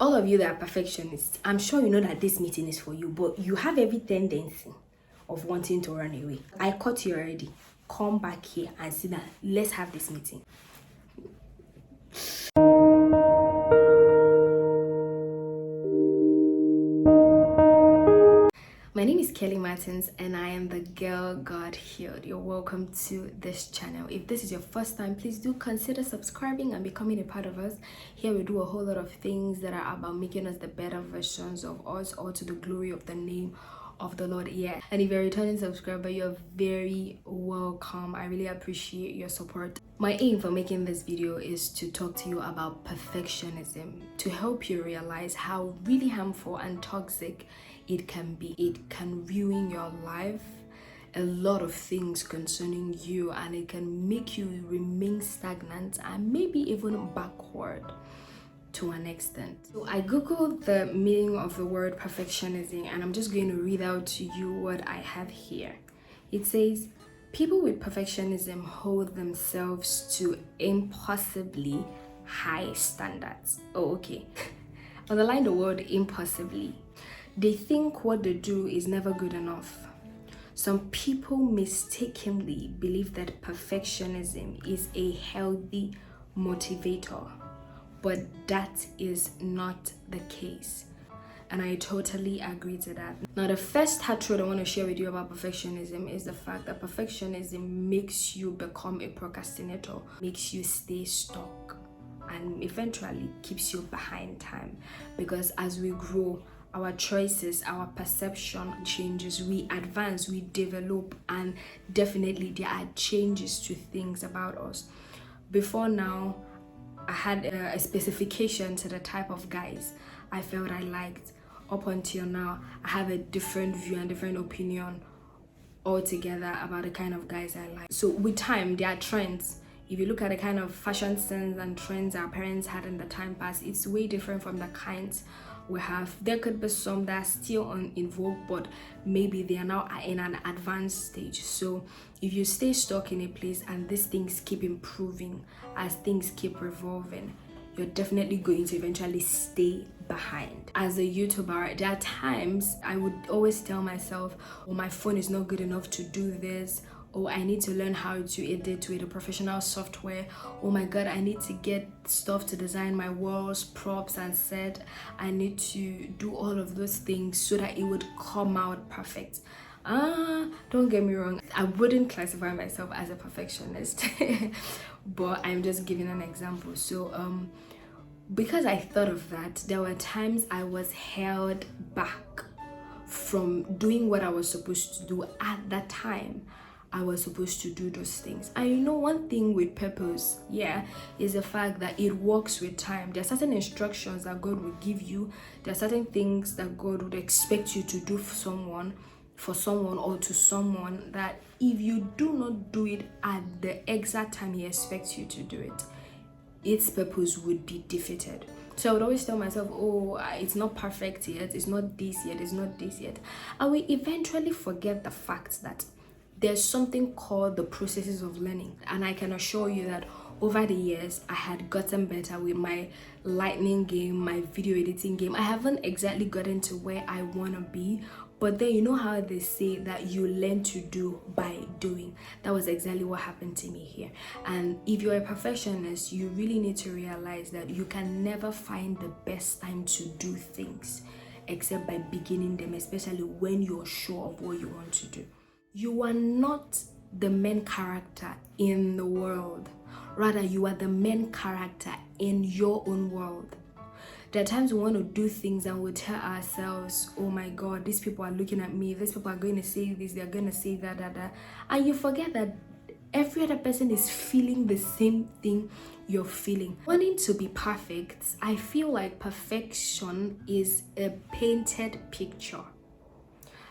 All of you that are perfectionists, I'm sure you know that this meeting is for you, but you have every tendency of wanting to run away. I caught you already. Come back here and sit down. Let's have this meeting. My name is Kelly Martins and I am the girl God healed. You're welcome to this channel. If this is your first time, please do consider subscribing and becoming a part of us. Here we do a whole lot of things that are about making us the better versions of us, all to the glory of the name of the Lord. Yeah. And if you're a returning subscriber, you're very welcome. I really appreciate your support. My aim for making this video is to talk to you about perfectionism, to help you realize how really harmful and toxic it can be. It can ruin your life, a lot of things concerning you, and it can make you remain stagnant and maybe even backward to an extent. So I googled the meaning of the word perfectionism and I'm just going to read out to you what I have here. It says, people with perfectionism hold themselves to impossibly high standards. Oh, okay. Underline the word impossibly. They think what they do is never good enough. Some people mistakenly believe that perfectionism is a healthy motivator, but that is not the case. And I totally agree to that. Now, the first hard truth I want to share with you about perfectionism is the fact that perfectionism makes you become a procrastinator, makes you stay stuck, and eventually keeps you behind time. Because as we grow, our choices, our perception changes, we advance, we develop, and definitely there are changes to things about us. Before now, I had a specification to the type of guys I felt I liked. Up until now, I have a different view and different opinion altogether about the kind of guys I like. So with time, there are trends. If you look at the kind of fashion sense and trends our parents had in the time past, it's way different from the kinds we have. There could be some that are still in vogue, but maybe they are now in an advanced stage. So if you stay stuck in a place and these things keep improving as things keep revolving, you're definitely going to eventually stay behind. As a YouTuber, there are times I would always tell myself, oh, my phone is not good enough to do this. Oh, I need to learn how to edit with a professional software. Oh my god, I need to get stuff to design my walls, props and set. I need to do all of those things so that it would come out perfect. Don't get me wrong, I wouldn't classify myself as a perfectionist, but I'm just giving an example. So because I thought of that, there were times I was held back from doing what I was supposed to do at that time. I was supposed to do those things. And you know, one thing with purpose, is the fact that it works with time. There are certain instructions that God will give you. There are certain things that God would expect you to do for someone or to someone, that if you do not do it at the exact time He expects you to do it, its purpose would be defeated. So I would always tell myself, oh, it's not perfect yet, it's not this yet, it's not this yet. I will eventually forget the fact that there's something called the processes of learning. And I can assure you that over the years, I had gotten better with my lightning game, my video editing game. I haven't exactly gotten to where I want to be, but then you know how they say that you learn to do by doing. That was exactly what happened to me here. And if you're a perfectionist, you really need to realize that you can never find the best time to do things except by beginning them, especially when you're sure of what you want to do. You are not the main character in the world. Rather, you are the main character in your own world. There are times we want to do things and we tell ourselves, oh my god, these people are looking at me, these people are going to say this, they're going to say that. And you forget that every other person is feeling the same thing you're feeling. Wanting to be perfect, I feel like perfection is a painted picture.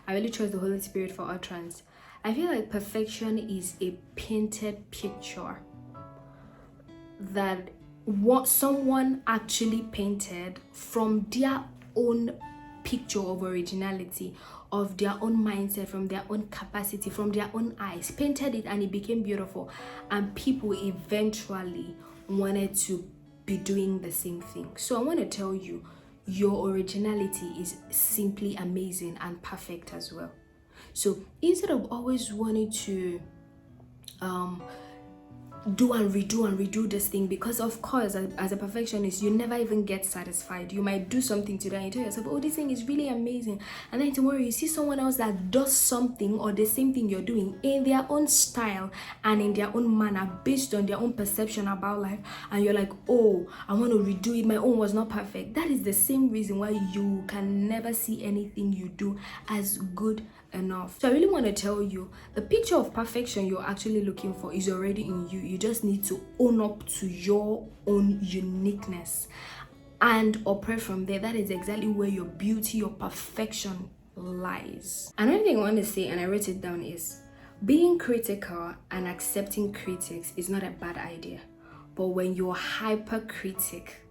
I really trust the Holy Spirit for utterance. I feel like perfection is a painted picture that what someone actually painted from their own picture of originality, of their own mindset, from their own capacity, from their own eyes, painted it and it became beautiful, and people eventually wanted to be doing the same thing. So I want to tell you, your originality is simply amazing and perfect as well. So instead of always wanting to do and redo this thing, because of course as a perfectionist you never even get satisfied. You might do something today and you tell yourself, oh, this thing is really amazing, and then tomorrow you see someone else that does something or the same thing you're doing in their own style and in their own manner based on their own perception about life, and you're like, oh, I want to redo it, my own was not perfect. That is the same reason why you can never see anything you do as good enough. So I really want to tell you, the picture of perfection you're actually looking for is already in you. You just need to own up to your own uniqueness and operate from there. That is exactly where your beauty, your perfection lies. Another thing I want to say, and I wrote it down, is being critical and accepting critics is not a bad idea. But when you're hypercritic,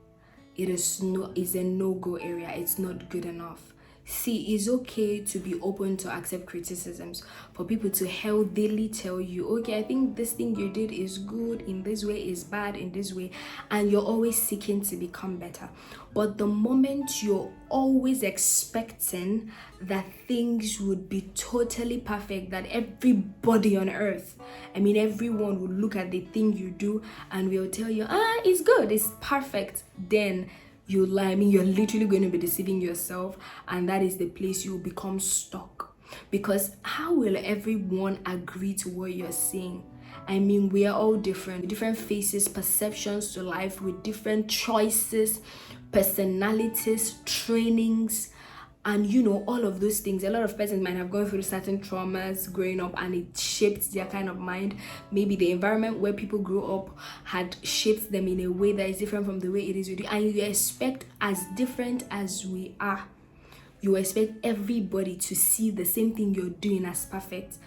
it's a no-go area. It's not good enough. See, it's okay to be open to accept criticisms, for people to healthily tell you, okay, I think this thing you did is good in this way, is bad in this way, and you're always seeking to become better. But the moment you're always expecting that things would be totally perfect, that everybody on earth, everyone will look at the thing you do and will tell you, it's good, it's perfect, then you lie. You're literally going to be deceiving yourself, and that is the place you will become stuck. Because how will everyone agree to what you're saying? We are all different faces, perceptions to life, with different choices, personalities, trainings, and all of those things. A lot of persons might have gone through certain traumas growing up, and it shaped their kind of mind. Maybe the environment where people grew up had shaped them in a way that is different from the way it is with you, and you expect, as different as we are, you expect everybody to see the same thing you're doing as perfect.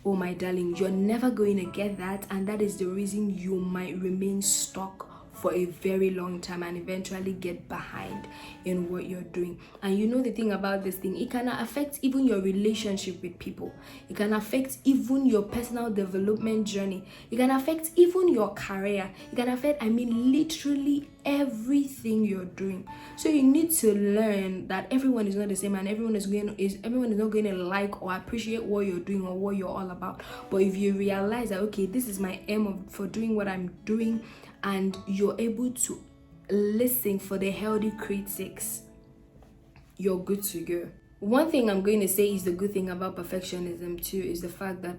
Oh my darling, you're never going to get that, and that is the reason you might remain stuck for a very long time and eventually get behind in what you're doing. And the thing about this thing, it can affect even your relationship with people. It can affect even your personal development journey. It can affect even your career. It can affect, literally everything you're doing. So you need to learn that everyone is not the same, and everyone is not going to like or appreciate what you're doing or what you're all about. But if you realize that, okay, this is my aim for doing what I'm doing, and you're able to listen for the healthy critics, you're good to go. One thing I'm going to say is the good thing about perfectionism too is the fact that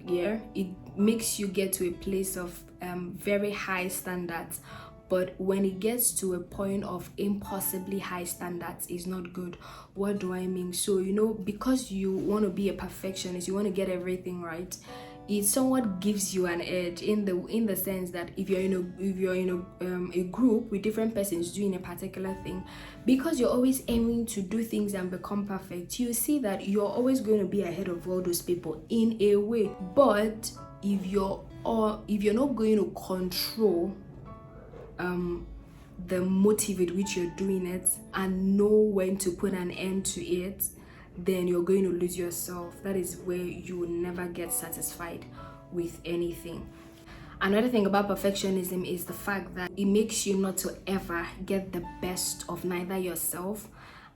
it makes you get to a place of very high standards. But when it gets to a point of impossibly high standards, it's not good. What do I mean? So because you want to be a perfectionist, you want to get everything right, it somewhat gives you an edge in the sense that if you're in a group with different persons doing a particular thing, because you're always aiming to do things and become perfect, you see that you're always going to be ahead of all those people in a way. But if you're not going to control the motive with which you're doing it and know when to put an end to it, then you're going to lose yourself. That is where you will never get satisfied with anything. Another thing about perfectionism is the fact that it makes you not to ever get the best of neither yourself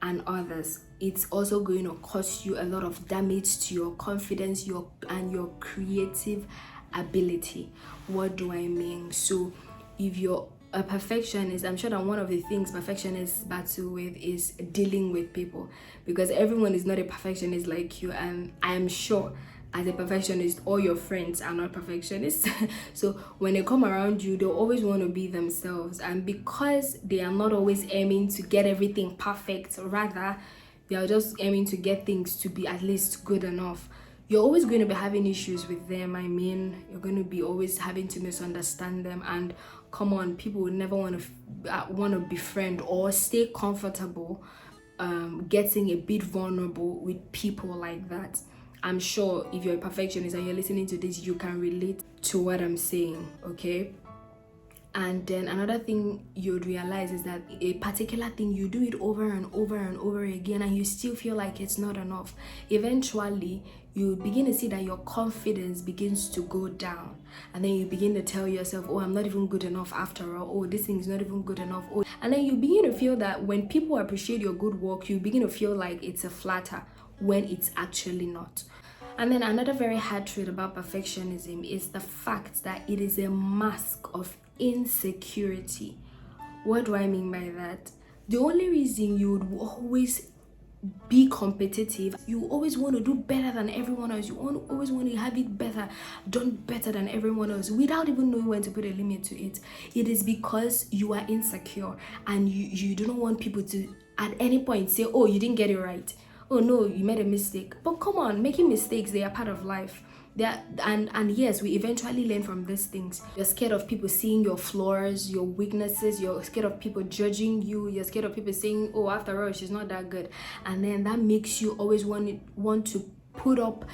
and others. It's also going to cause you a lot of damage to your confidence, and your creative ability. What do I mean? So if you're a perfectionist, I'm sure that one of the things perfectionists battle with is dealing with people, because everyone is not a perfectionist like you, and I am sure as a perfectionist all your friends are not perfectionists. So when they come around you, they'll always want to be themselves, and because they are not always aiming to get everything perfect, rather they are just aiming to get things to be at least good enough, you're always going to be having issues with them. You're going to be always having to misunderstand them, and come on, people would never want to befriend or stay comfortable getting a bit vulnerable with people like that. I'm sure if you're a perfectionist and you're listening to this, you can relate to what I'm saying, okay? And then another thing you'd realize is that a particular thing, you do it over and over and over again, and you still feel like it's not enough. Eventually you begin to see that your confidence begins to go down, and then you begin to tell yourself, oh, I'm not even good enough after all. Oh, this thing is not even good enough. Oh, and then you begin to feel that when people appreciate your good work, you begin to feel like it's a flatter when it's actually not. And then another very hard truth about perfectionism is the fact that it is a mask of insecurity. What do I mean by that? The only reason you would always be competitive, you always want to do better than everyone else, always want to have it better, done better than everyone else, without even knowing when to put a limit to it. It is because you are insecure, and you don't want people to at any point say, oh, you didn't get it right, oh no, you made a mistake. But come on, making mistakes, they are part of life. And yes, we eventually learn from these things. You're scared of people seeing your flaws, your weaknesses. You're scared of people judging you. You're scared of people saying, oh, after all, she's not that good. And then that makes you always want to put up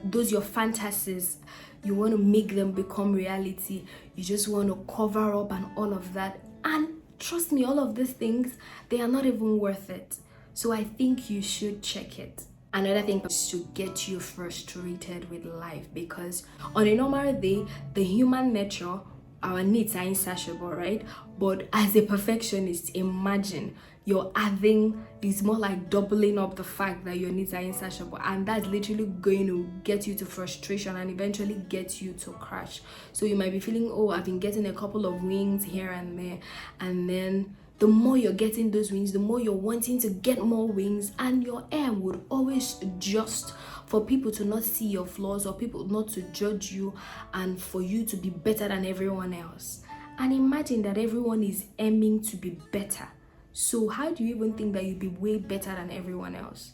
those your fantasies. You want to make them become reality. You just want to cover up and all of that. And trust me, all of these things, they are not even worth it. So I think you should check it. Another thing is to get you frustrated with life, because on a normal day, the human nature, our needs are insatiable, right? But as a perfectionist, imagine you're adding, it's more like doubling up the fact that your needs are insatiable, and that's literally going to get you to frustration and eventually get you to crash. So you might be feeling, oh, I've been getting a couple of wins here and there, and then the more you're getting those wings, the more you're wanting to get more wings, and your aim would always adjust for people to not see your flaws, or people not to judge you, and for you to be better than everyone else. And imagine that everyone is aiming to be better. So how do you even think that you'll be way better than everyone else?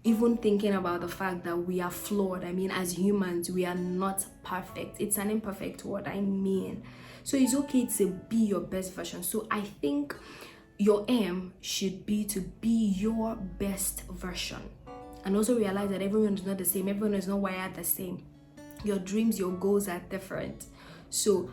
Even thinking about the fact that we are flawed. I mean, as humans, we are not perfect. It's an imperfect word, I mean. So it's okay to be your best version. So I think your aim should be to be your best version. And also realize that everyone is not the same. Everyone is not wired the same. Your dreams, your goals are different. So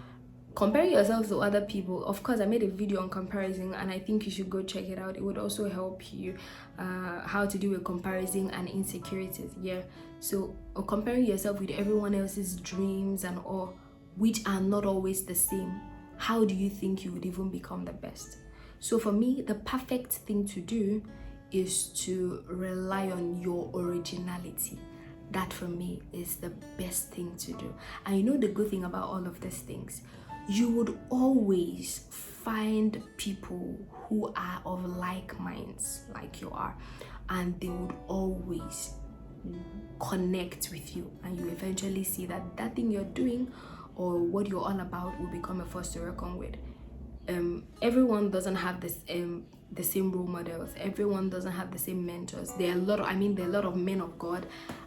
compare yourself to other people. Of course, I made a video on comparison, and I think you should go check it out. It would also help you how to deal with comparison and insecurities. Yeah, so comparing yourself with everyone else's dreams and all, which are not always the same, how do you think you would even become the best? So for me, the perfect thing to do is to rely on your originality. That for me is the best thing to do. And you know the good thing about all of these things, you would always find people who are of like minds like you are, and they would always connect with you, and you eventually see that that thing you're doing or what you're all about will become a force to reckon with. Everyone doesn't have this the same role models. Everyone doesn't have the same mentors. There are a lot of men of God.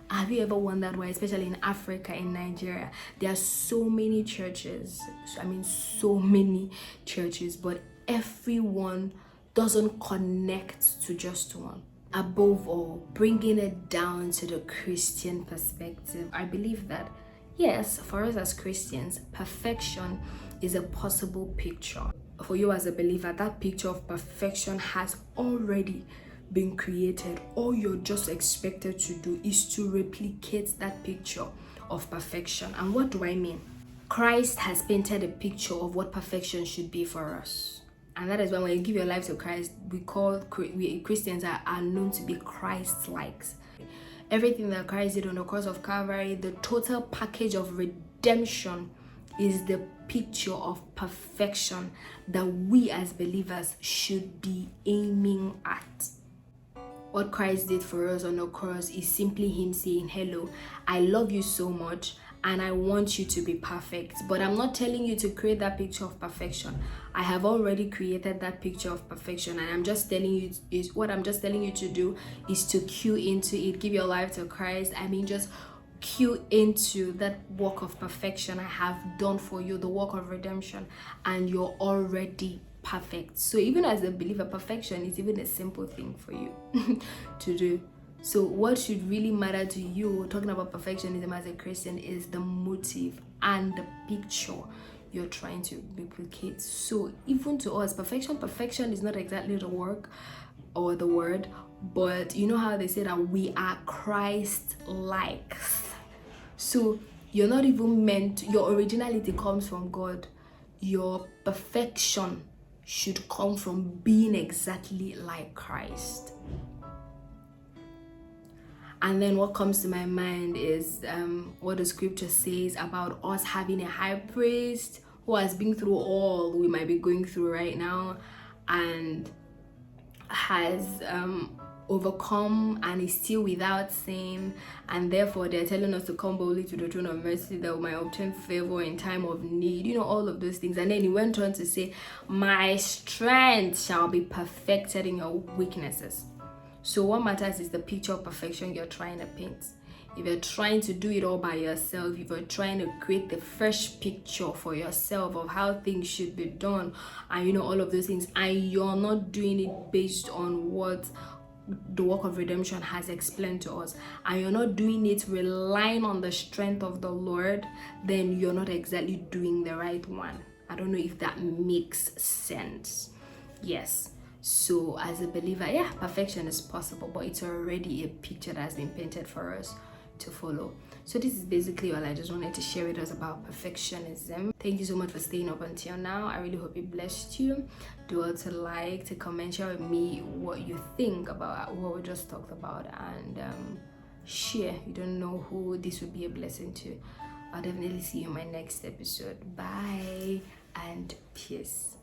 Have you ever wondered why, especially in Africa, in Nigeria, there are so many churches? So many churches, but everyone doesn't connect to just one. Above all, bringing it down to the Christian perspective, I believe that yes, for us as Christians, perfection is a possible picture. For you as a believer, that picture of perfection has already been created. All you're just expected to do is to replicate that picture of perfection. And what do I mean? Christ has painted a picture of what perfection should be for us. And that is when you give your life to Christ, we Christians are known to be Christ-likes. Everything that Christ did on the cross of Calvary, the total package of redemption, is the picture of perfection that we as believers should be aiming at. What Christ did for us on the cross is simply him saying, hello, I love you so much and I want you to be perfect. But I'm not telling you to create that picture of perfection. I have already created that picture of perfection, and I'm just telling you to do is to cue into it, give your life to Christ. Just cue into that work of perfection I have done for you, the work of redemption, and you're already perfect. So even as a believer, perfection is even a simple thing for you to do. So what should really matter to you, talking about perfectionism as a Christian, is the motive and the picture you're trying to replicate. So even to us, perfection is not exactly the work or the word, but you know how they say that we are Christ-like. So you're not even meant, your originality comes from God. Your perfection should come from being exactly like Christ. And then what comes to my mind is what the scripture says about us having a high priest who has been through all we might be going through right now, and has overcome and is still without sin, and therefore they're telling us to come boldly to the throne of mercy that we might obtain favor in time of need, you know, all of those things. And then he went on to say, my strength shall be perfected in your weaknesses. So what matters is the picture of perfection you're trying to paint. If you're trying to do it all by yourself, if you're trying to create the fresh picture for yourself of how things should be done, and you know, all of those things, and you're not doing it based on what the work of redemption has explained to us, and you're not doing it relying on the strength of the Lord, then you're not exactly doing the right one. I don't know if that makes sense. Yes. So as a believer, yeah, perfection is possible, but it's already a picture that has been painted for us to follow. So this is basically all I just wanted to share with us about perfectionism. Thank you so much for staying up until now. I really hope it blessed you. Do well to like, to comment, share with me what you think about what we just talked about, and share. You don't know who this would be a blessing to. I'll definitely see you in my next episode. Bye and peace.